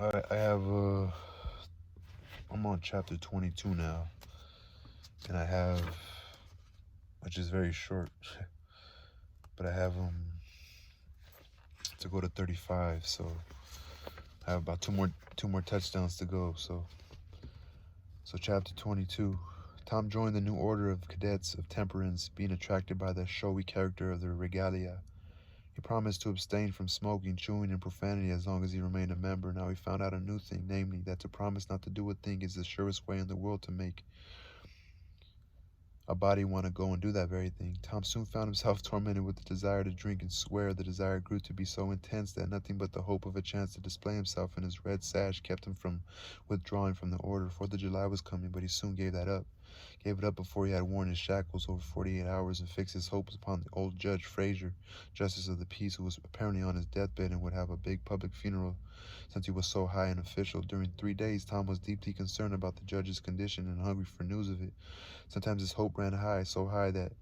I have I'm on chapter 22 now, and I have, which is very short, but I have to go to 35, so I have about two more touchdowns to go. So chapter 22. Tom joined the new order of cadets of temperance, being attracted by the showy character of their regalia. He promised to abstain from smoking, chewing, and profanity as long as he remained a member. Now he found out a new thing, namely, that to promise not to do a thing is the surest way in the world to make a body want to go and do that very thing. Tom soon found himself tormented with the desire to drink and swear. The desire grew to be so intense that nothing but the hope of a chance to display himself in his red sash kept him from withdrawing from the order. 4th of July was coming, but he soon gave that up. Gave it up before he had worn his shackles over 48 hours and fixed his hopes upon the old Judge Frazier, Justice of the Peace, who was apparently on his deathbed and would have a big public funeral since he was so high and official. During 3 days, Tom was deeply concerned about the judge's condition and hungry for news of it. Sometimes his hope ran high, so high that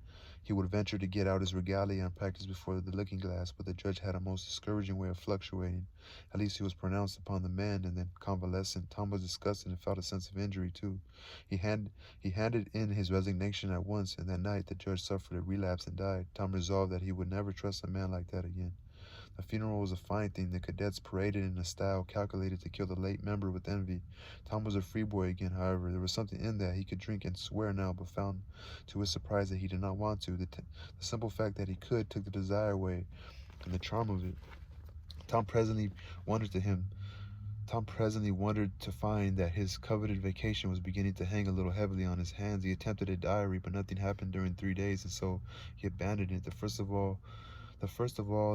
he would venture to get out his regalia and practice before the looking glass, but the judge had a most discouraging way of fluctuating. At least he was pronounced upon the mend and then convalescent. Tom was disgusted and felt a sense of injury, too. He handed in his resignation at once, and that night the judge suffered a relapse and died. Tom resolved that he would never trust a man like that again. The funeral was a fine thing. The cadets paraded in a style calculated to kill the late member with envy. Tom was a free boy again, however. There was something in that. He could drink and swear now, but found to his surprise that he did not want to. The simple fact that he could took the desire away and the charm of it. Tom presently wondered to find that his coveted vacation was beginning to hang a little heavily on his hands. He attempted a diary, but nothing happened during 3 days, and so he abandoned it. The first of all,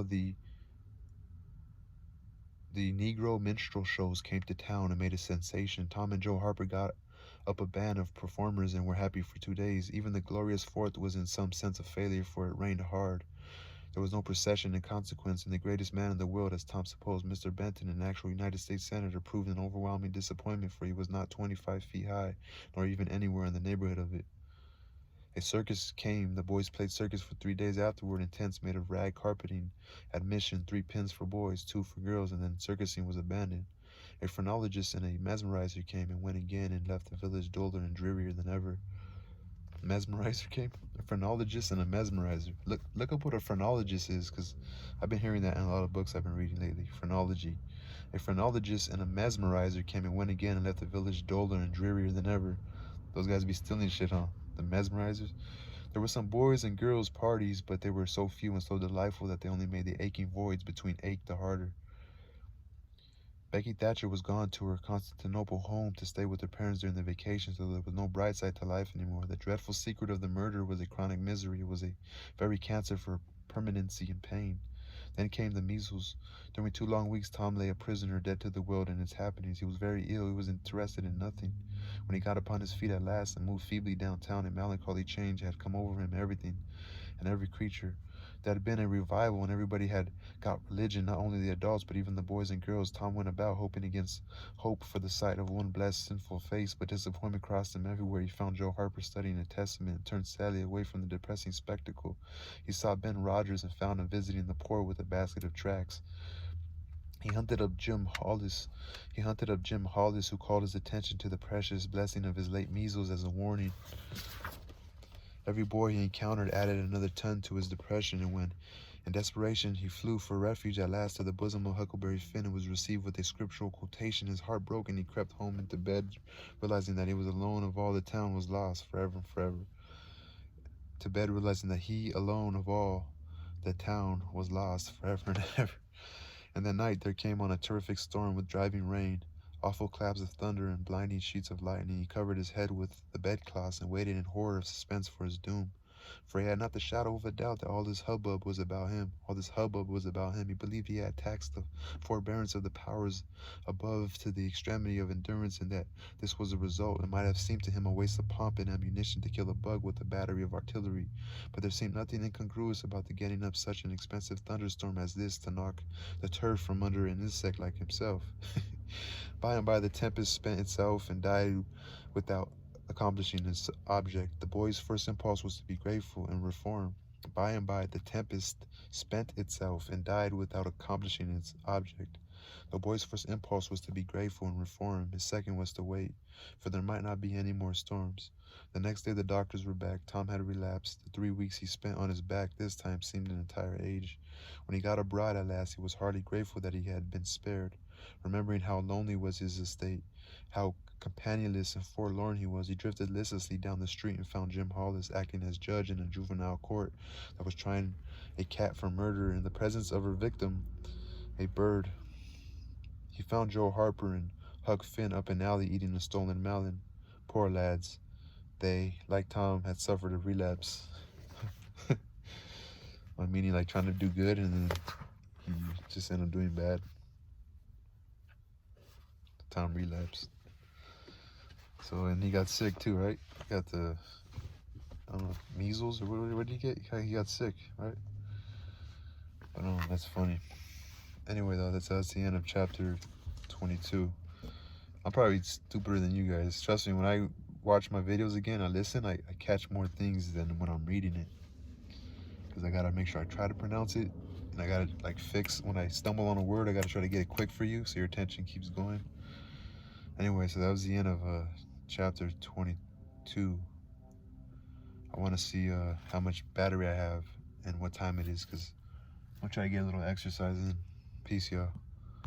the Negro minstrel shows came to town and made a sensation. Tom and Joe Harper got up a band of performers and were happy for 2 days. Even the glorious 4th was in some sense a failure, for it rained hard. There was no procession in consequence, and the greatest man in the world, as Tom supposed, Mr. Benton, an actual United States Senator, proved an overwhelming disappointment, for he was not 25 feet high, nor even anywhere in the neighborhood of it. A circus came. The boys played circus for 3 days afterward in tents made of rag carpeting. Admission, 3 pins for boys, 2 for girls, and then circusing was abandoned. A phrenologist and a mesmerizer came and went again and left the village duller and drearier than ever. Mesmerizer came? A phrenologist and a mesmerizer. Look up what a phrenologist is, because I've been hearing that in a lot of books I've been reading lately. Phrenology. A phrenologist and a mesmerizer came and went again and left the village duller and drearier than ever. Those guys be stealing shit, huh? The mesmerizers. There were some boys and girls parties, but they were so few and so delightful that they only made the aching voids between ache the harder. Becky Thatcher was gone to her Constantinople home to stay with her parents during the vacation, so there was no bright side to life anymore. The dreadful secret of the murder was a chronic misery. It was a very cancer for permanency and pain. Then came the measles. During 2 long weeks, Tom lay a prisoner, dead to the world and its happenings. He was very ill. He was interested in nothing. When he got upon his feet at last and moved feebly downtown, a melancholy change had come over him, everything and every creature. There had been a revival, and everybody had got religion, not only the adults, but even the boys and girls. Tom went about hoping against hope for the sight of one blessed, sinful face, but disappointment crossed him everywhere. He found Joe Harper studying the Testament and turned sadly away from the depressing spectacle. He saw Ben Rogers and found him visiting the poor with a basket of tracts. He hunted up Jim Hollis, who called his attention to the precious blessing of his late measles as a warning. Every boy he encountered added another ton to his depression, and when, in desperation, he flew for refuge at last to the bosom of Huckleberry Finn and was received with a scriptural quotation, his heart broken, he crept home into bed, realizing that he was alone of all the town was lost forever and forever. To bed, realizing that he alone of all the town was lost forever and ever. And that night there came on a terrific storm with driving rain, awful claps of thunder and blinding sheets of lightning. He covered his head with the bedclothes and waited in horror of suspense for his doom. For he had not the shadow of a doubt that all this hubbub was about him. He believed he had taxed the forbearance of the powers above to the extremity of endurance, and that this was the result. It might have seemed to him a waste of pomp and ammunition to kill a bug with a battery of artillery, but there seemed nothing incongruous about the getting up such an expensive thunderstorm as this to knock the turf from under an insect like himself. By and by the tempest spent itself and died without accomplishing its object. The boy's first impulse was to be grateful and reform. By and by the tempest spent itself and died without accomplishing its object. The boy's first impulse was to be grateful and reform. His second was to wait, for there might not be any more storms. The next day the doctors were back. Tom had relapsed. The 3 weeks he spent on his back this time seemed an entire age. When he got abroad at last, he was hardly grateful that he had been spared. Remembering how lonely was his estate, how companionless and forlorn he was, he drifted listlessly down the street and found Jim Hollis acting as judge in a juvenile court that was trying a cat for murder in the presence of her victim, a bird. He found Joe Harper and Huck Finn up an alley eating a stolen melon. Poor lads. They, like Tom, had suffered a relapse. I meaning like trying to do good and then he just ended up doing bad. Tom relapsed. So, and he got sick too, right? He got the, I don't know, measles or what did he get? He got sick, right? But that's funny. Anyway, though, that's the end of chapter 22. I'm probably stupider than you guys. Trust me, when I watch my videos again, I listen, I catch more things than when I'm reading it. Because I gotta make sure I try to pronounce it. And I gotta like fix, when I stumble on a word, I gotta try to get it quick for you so your attention keeps going. Anyway, so that was the end of chapter 22. I want to see how much battery I have and what time it is, because I'm trying to get a little exercise in. Peace, y'all.